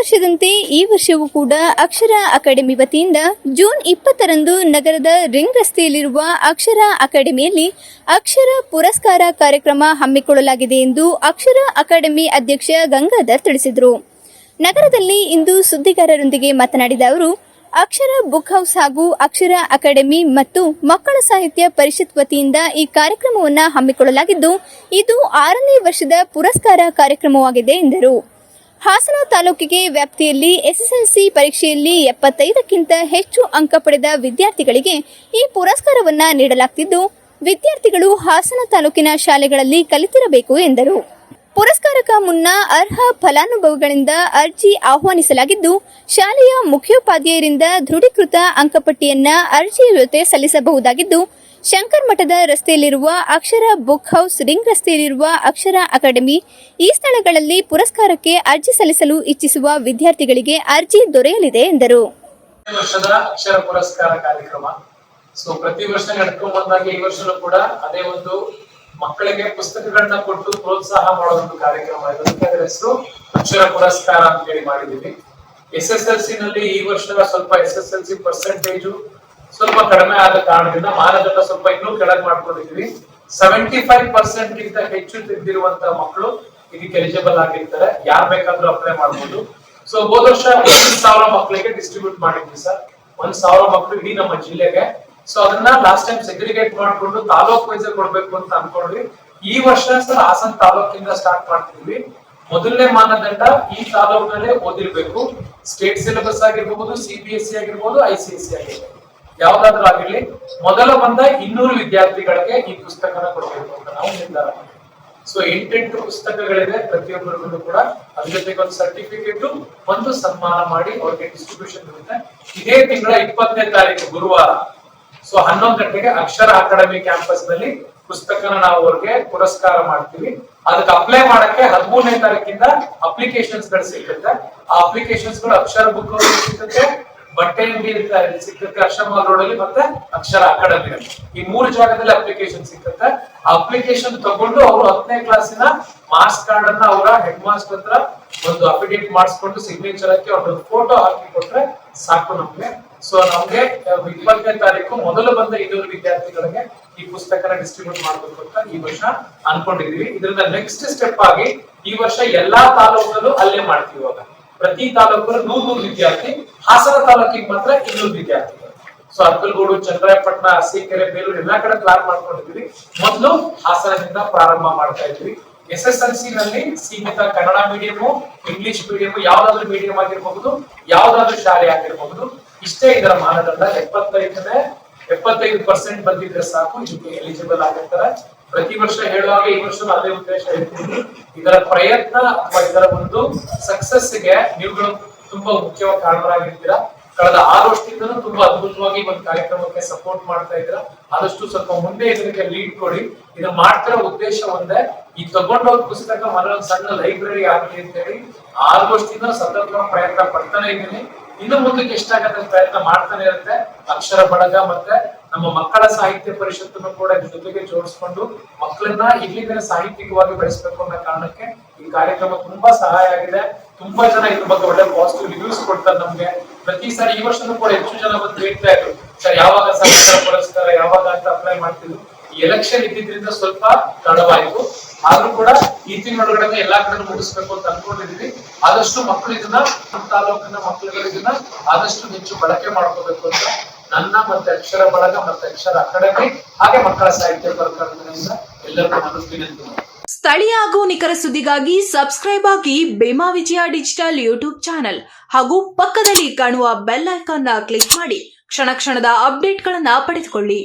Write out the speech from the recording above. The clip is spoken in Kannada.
ವರ್ಷದಂತೆ ಈ ವರ್ಷವೂ ಕೂಡ ಅಕ್ಷರ ಅಕಾಡೆಮಿ ವತಿಯಿಂದ ಜೂನ್ 20ರಂದು ನಗರದ ರಿಂಗ್ ರಸ್ತೆಯಲ್ಲಿರುವ ಅಕ್ಷರ ಅಕಾಡೆಮಿಯಲ್ಲಿ ಅಕ್ಷರ ಪುರಸ್ಕಾರ ಕಾರ್ಯಕ್ರಮ ಹಮ್ಮಿಕೊಳ್ಳಲಾಗಿದೆ ಎಂದು ಅಕ್ಷರ ಅಕಾಡೆಮಿ ಅಧ್ಯಕ್ಷ ಗಂಗಾಧರ್ ತಿಳಿಸಿದರು. ನಗರದಲ್ಲಿ ಇಂದು ಸುದ್ದಿಗಾರರೊಂದಿಗೆ ಮಾತನಾಡಿದ ಅವರು, ಅಕ್ಷರ ಬುಕ್ ಹೌಸ್ ಹಾಗೂ ಅಕ್ಷರ ಅಕಾಡೆಮಿ ಮತ್ತು ಮಕ್ಕಳ ಸಾಹಿತ್ಯ ಪರಿಷತ್ ವತಿಯಿಂದ ಈ ಕಾರ್ಯಕ್ರಮವನ್ನು ಹಮ್ಮಿಕೊಳ್ಳಲಾಗಿದ್ದು, ಇದು 6ನೇ ವರ್ಷದ ಪುರಸ್ಕಾರ ಕಾರ್ಯಕ್ರಮವಾಗಿದೆ ಎಂದರು. ಹಾಸನ ತಾಲೂಕಿಗೆ ವ್ಯಾಪ್ತಿಯಲ್ಲಿ ಎಸ್ಎಸ್ಎಲ್ಸಿ ಪರೀಕ್ಷೆಯಲ್ಲಿ 75ಕ್ಕಿಂತ ಹೆಚ್ಚು ಅಂಕ ಪಡೆದ ವಿದ್ಯಾರ್ಥಿಗಳಿಗೆ ಈ ಪುರಸ್ಕಾರವನ್ನು ನೀಡಲಾಗುತ್ತಿದ್ದು, ವಿದ್ಯಾರ್ಥಿಗಳು ಹಾಸನ ತಾಲೂಕಿನ ಶಾಲೆಗಳಲ್ಲಿ ಕಲಿತಿರಬೇಕು ಎಂದರು. ಪುರಸ್ಕಾರಕ್ಕೆ ಮುನ್ನ ಅರ್ಹ ಫಲಾನುಭವಿಗಳಿಂದ ಅರ್ಜಿ ಆಹ್ವಾನಿಸಲಾಗಿದ್ದು, ಶಾಲೆಯ ಮುಖ್ಯೋಪಾಧ್ಯಾಯರಿಂದ ದೃಢೀಕೃತ ಅಂಕಪಟ್ಟಿಯನ್ನ ಅರ್ಜಿಯ ಜೊತೆ ಸಲ್ಲಿಸಬಹುದಾಗಿದ್ದು, ಶಂಕರ್ ಮಠದ ರಸ್ತೆಯಲ್ಲಿರುವ ಅಕ್ಷರ ಬುಕ್ ಹೌಸ್, ರಿಂಗ್ ರಸ್ತೆಯಲ್ಲಿರುವ ಅಕ್ಷರ ಅಕಾಡೆಮಿ ಈ ಸ್ಥಳಗಳಲ್ಲಿ ಪುರಸ್ಕಾರಕ್ಕೆ ಅರ್ಜಿ ಸಲ್ಲಿಸಲು ಇಚ್ಛಿಸುವ ವಿದ್ಯಾರ್ಥಿಗಳಿಗೆ ಅರ್ಜಿ ದೊರೆಯಲಿದೆ ಎಂದರು. ವರ್ಷದ ಅಕ್ಷರ ಪುರಸ್ಕಾರ ಕಾರ್ಯಕ್ರಮ ಪ್ರತಿ ವರ್ಷ ನಡ್ಕೊಂಡು ಬಂದಾಗ ಈ ವರ್ಷನೂ ಕೂಡ ಅದೇ ಒಂದು ಮಕ್ಕಳಿಗೆ ಪುಸ್ತಕಗಳನ್ನ ಕೊಟ್ಟು ಪ್ರೋತ್ಸಾಹ ಮಾಡೋ ಒಂದು ಕಾರ್ಯಕ್ರಮ ಇದೆ. ಅದರ ಹೆಸರು ಅಕ್ಷರ ಪುರಸ್ಕಾರ ಅಂತ ಹೇಳಿ ಮಾಡಿದೀವಿ. SSLC ನಲ್ಲಿ ಈ ವರ್ಷ ಸ್ವಲ್ಪ SSLC ಪರ್ಸೆಂಟೇಜ್ ಸ್ವಲ್ಪ ಕಡಿಮೆ ಆದ ಕಾರಣದಿಂದ ಮಾನದಂಡ ಸ್ವಲ್ಪ ಇನ್ನೂ ಕೆಳಗೆ ಮಾಡ್ಕೊಂಡಿದ್ವಿ. 75% ಗಿಂತ ಹೆಚ್ಚು ತೆಗೆದಿರುವಂತಹ ಮಕ್ಕಳು ಇದಕ್ಕೆ ಎಲಿಜಿಬಲ್ ಆಗಿರ್ತಾರೆ. ಯಾರು ಬೇಕಾದ್ರೂ ಅಪ್ಲೈ ಮಾಡಬಹುದು. ಹೋದ ವರ್ಷ 1,000 ಮಕ್ಕಳಿಗೆ ಡಿಸ್ಟ್ರಿಬ್ಯೂಟ್ ಮಾಡಿದ್ವಿ ಸರ್. 1,000 ಮಕ್ಕಳು ಇಡೀ ನಮ್ಮ ಜಿಲ್ಲೆಗೆ. ಅದನ್ನ ಲಾಸ್ಟ್ ಟೈಮ್ ಸೆಗ್ರಿಗೇಟ್ ಮಾಡ್ಕೊಂಡು ತಾಲೂಕ್ ವೈಸ್ ಕೊಡ್ಬೇಕು ಅಂತ ಅನ್ಕೊಂಡ್ವಿ. ಈ ವರ್ಷ ಸರ್ ಹಾಸನ ತಾಲೂಕಿಂದ ಸ್ಟಾರ್ಟ್ ಮಾಡ್ತಿದ್ವಿ. ಮೊದಲನೇ ಮಾನದಂಡ ಈ ತಾಲೂಕಿನಲ್ಲೇ ಓದಿರ್ಬೇಕು. ಸ್ಟೇಟ್ ಸಿಲೆಬಸ್ ಆಗಿರ್ಬಹುದು, CBSE ಆಗಿರ್ಬಹುದು, ICSE ಆಗಿರ್ಬೋದು, ಯಾವ್ದಾದ್ರು ಆಗಿರ್ಲಿ. ಮೊದಲ ಬಂದ 200 ವಿದ್ಯಾರ್ಥಿಗಳಿಗೆ ಈ ಪುಸ್ತಕನ ಕೊಡಬೇಕು ಅಂತ ನಾವು ನಿರ್ಧಾರ ಮಾಡಿದ್ವಿ. 8 ಪುಸ್ತಕಗಳಿದೆ ಪ್ರತಿಯೊಬ್ಬರಿಗೂ ಕೂಡ. ಅದ್ರ ಜೊತೆಗೆ ಒಂದು ಸರ್ಟಿಫಿಕೇಟ್, ಒಂದು ಸನ್ಮಾನ ಮಾಡಿ ಅವ್ರಿಗೆ ಡಿಸ್ಟ್ರಿಬ್ಯೂಷನ್ ಇರುತ್ತೆ. ಇದೇ ತಿಂಗಳ 20ನೇ ತಾರೀಕು ಗುರುವಾರ 11 ಗಂಟೆಗೆ ಅಕ್ಷರ ಅಕಾಡೆಮಿ ಕ್ಯಾಂಪಸ್ ನಲ್ಲಿ ಪುಸ್ತಕನ ನಾವು ಅವ್ರಿಗೆ ಪುರಸ್ಕಾರ ಮಾಡ್ತೀವಿ. ಅದಕ್ಕೆ ಅಪ್ಲೈ ಮಾಡಕ್ಕೆ 13ನೇ ತಾರೀಕಿಂದ ಅಪ್ಲಿಕೇಶನ್ಸ್ ಗಳು ಸಿಗುತ್ತೆ. ಆ ಅಪ್ಲಿಕೇಶನ್ಸ್ ಗಳು ಅಕ್ಷರ ಬುಕ್ ಸಿಗುತ್ತೆ, ಬಟ್ಟೆ ಅಂಗಡಿ ಸಿಗುತ್ತೆ, ಅಕ್ಷರ ಮಾಲ್ ರೋಡ್ ಅಲ್ಲಿ, ಮತ್ತೆ ಅಕ್ಷರ ಅಕಾಡೆಮಿ ಈ 3 ಜಾಗದಲ್ಲಿ ಅಪ್ಲಿಕೇಶನ್ ಸಿಗುತ್ತೆ. ಆ ಅಪ್ಲಿಕೇಶನ್ ತಗೊಂಡು ಅವರು 10ನೇ ಕ್ಲಾಸಿನ ಮಾರ್ಕ್ಸ್ ಕಾರ್ಡ್ ಅನ್ನ ಅವರ ಹೆಡ್ ಮಾಸ್ಟರ್ ಹತ್ರ ಒಂದು ಅಫಿಡೇವಿಟ್ ಮಾಡಿಸ್ಕೊಂಡು ಸಿಗ್ನೇಚರ್ ಹಾಕಿ ಅವ್ರ ಫೋಟೋ ಹಾಕಿ ಕೊಟ್ರೆ ಸಾಕು ನಮ್ಗೆ. ನಮ್ಗೆ 20ನೇ ತಾರೀಕು ಮೊದಲು ಬಂದ 200 ವಿದ್ಯಾರ್ಥಿಗಳಿಗೆ ಈ ಪುಸ್ತಕನ ಡಿಸ್ಟ್ರಿಬ್ಯೂಟ್ ಮಾಡಬೇಕು ಅಂತ ಈ ವರ್ಷ ಅನ್ಕೊಂಡಿದೀವಿ. ಇದರಿಂದ ನೆಕ್ಸ್ಟ್ ಸ್ಟೆಪ್ ಆಗಿ ಈ ವರ್ಷ ಎಲ್ಲಾ ತಾಲೂಕಲ್ಲೂ ಅಲ್ಲೇ ಮಾಡ್ತೀವಿ. ಇವಾಗ ಪ್ರತಿ ತಾಲೂಕಲ್ಲೂ 100 ವಿದ್ಯಾರ್ಥಿ, ಹಾಸನ ತಾಲೂಕಿಗೆ ಮಾತ್ರ 200 ವಿದ್ಯಾರ್ಥಿಗಳು. ಅರ್ಕಲ್ಗೂಡು, ಚಂದ್ರಾಯಪಟ್ಟಣ, ಅರಸೀಕೆರೆ, ಬೇಲೂರು ಎಲ್ಲಾ ಕಡೆ ಪ್ಲಾನ್ ಮಾಡ್ಕೊಂಡಿದ್ವಿ. ಮೊದಲು ಹಾಸನದಿಂದ ಪ್ರಾರಂಭ ಮಾಡ್ತಾ ಇದ್ವಿ. SSLC ನಲ್ಲಿ ಸೀಮಿತ ಕನ್ನಡ ಮೀಡಿಯಂ, ಇಂಗ್ಲಿಷ್ ಮೀಡಿಯಂ, ಯಾವ್ದಾದ್ರು ಮೀಡಿಯಂ ಆಗಿರಬಹುದು, ಯಾವ್ದಾದ್ರು ಶಾಲೆ ಆಗಿರಬಹುದು. ಇಷ್ಟೇ ಇದರ ಮಾನದಂಡ. 75% ಬಂದಿದ್ರೆ ಸಾಕು, ಇದಕ್ಕೆ ಎಲಿಜಿಬಲ್ ಆಗಿರ್ತಾರೆ. ಪ್ರತಿ ವರ್ಷ ಹೇಳುವಾಗ ಈ ವರ್ಷ ಅದೇ ಉದ್ದೇಶ ಹೇಳ್ತೀನಿ. ಇದರ ಪ್ರಯತ್ನ ಅಥವಾ ಇದರ ಒಂದು ಸಕ್ಸಸ್ ಗೆ ನೀವುಗಳು ತುಂಬಾ ಮುಖ್ಯವಾಗಿ ಕಾರಣರಾಗಿರ್ತೀರಾ. ಕಳೆದ 6 ವರ್ಷದಿಂದಲೂ ತುಂಬಾ ಅದ್ಭುತವಾಗಿ ಒಂದು ಕಾರ್ಯಕ್ರಮಕ್ಕೆ ಸಪೋರ್ಟ್ ಮಾಡ್ತಾ ಇದ್ದೀರಾ. ಆದಷ್ಟು ಸ್ವಲ್ಪ ಮುಂದೆ ಇದಕ್ಕೆ ಲೀಡ್ ಕೊಡಿ. ಇದು ಮಾಡ್ತಿರೋ ಉದ್ದೇಶ ಒಂದೇ, ಈ ತಗೊಂಡೋಗ್ ಪುಸ್ತಕ ಮನೊಂದು ಸಣ್ಣ ಲೈಬ್ರರಿ ಆಗಲಿ ಅಂತ ಹೇಳಿ 6 ವರ್ಷದಿಂದ ಸತತ ಪ್ರಯತ್ನ ಪಡ್ತಾನೆ ಇದ್ದೀನಿ. ಇನ್ನು ಮುಂದಕ್ಕೆ ಎಷ್ಟಾಗತ್ತೆ ಪ್ರಯತ್ನ ಮಾಡ್ತಾನೆ ಇರುತ್ತೆ. ಅಕ್ಷರ ಬಳಗ ಮತ್ತೆ ನಮ್ಮ ಮಕ್ಕಳ ಸಾಹಿತ್ಯ ಪರಿಷತ್ತನ್ನು ಕೂಡ ಇದ್ರ ಜೊತೆಗೆ ಜೋಡಿಸ್ಕೊಂಡು ಮಕ್ಕಳನ್ನ ಇಲ್ಲಿಂದ ಸಾಹಿತ್ಯಿಕವಾಗಿ ಬೆಳೆಸಬೇಕು ಅನ್ನೋ ಕಾರಣಕ್ಕೆ ಈ ಕಾರ್ಯಕ್ರಮ ತುಂಬಾ ಸಹಾಯ ಆಗಿದೆ. ತುಂಬಾ ಜನ ಇದ್ರ ಬಗ್ಗೆ ಒಳ್ಳೆ ಪಾಸಿಟಿವ್ ರಿವ್ಯೂಸ್ ಕೊಡ್ತಾರೆ ನಮ್ಗೆ. ಪ್ರತಿ ಸಾರಿ ಈ ವರ್ಷನೂ ಕೂಡ ಹೆಚ್ಚು ಜನ ಬಂದು ಹೇಳ್ತಾ ಇದ್ರು, ಸರ್ ಯಾವಾಗ ಸಾಹಿತ್ಯ ಪುರಸ್ಕಾರ ಯಾವಾಗ ಅಂತ ಅಪ್ಲೈ ಮಾಡ್ತಿದ್ರು. ಈ ಎಲೆಕ್ಷನ್ ಇದ್ದಿದ್ರಿಂದ ಸ್ವಲ್ಪ ತಡವಾಯ್ತು. ಆದ್ರೂ ಕೂಡ ಈ ತಿಂಗಳೊಳಗಡೆ ಎಲ್ಲಾ ಕಡೆ ಮುಗಿಸ್ಬೇಕು ಅಂತ ಅನ್ಕೊಂಡಿದೀವಿ. ಆದಷ್ಟು ಮಕ್ಕಳು ಇದನ್ನ, ನಮ್ಮ ತಾಲೂಕಿನ ಮಕ್ಕಳುಗಳು ಇದನ್ನ ಆದಷ್ಟು ಹೆಚ್ಚು ಬಳಕೆ ಮಾಡ್ಕೋಬೇಕು ಅಂತ ನನ್ನ ಮತ್ತೆ ಅಕ್ಷರ ಬಳಗ ಮತ್ತೆ ಅಕ್ಷರ ಅಕಾಡೆಮಿ ಹಾಗೆ ಮಕ್ಕಳ ಸಾಹಿತ್ಯ ಪರಿಕರದಿಂದ ಎಲ್ಲರಿಗೂ ನಾನು ವಿನಂತಿ. ಸ್ಥಳೀಯ ಹಾಗೂ ನಿಖರ ಸುದ್ದಿಗಾಗಿ ಸಬ್ಸ್ಕ್ರೈಬ್ ಆಗಿ ಬೇಮಾ ವಿಜಯ ಡಿಜಿಟಲ್ ಯೂಟ್ಯೂಬ್ ಚಾನೆಲ್ ಹಾಗೂ ಪಕ್ಕದಲ್ಲಿ ಕಾಣುವ ಬೆಲ್ ಐಕಾನ್ ಕ್ಲಿಕ್ ಮಾಡಿ ಕ್ಷಣ ಕ್ಷಣದ ಅಪ್ಡೇಟ್ಗಳನ್ನು ಪಡೆದುಕೊಳ್ಳಿ.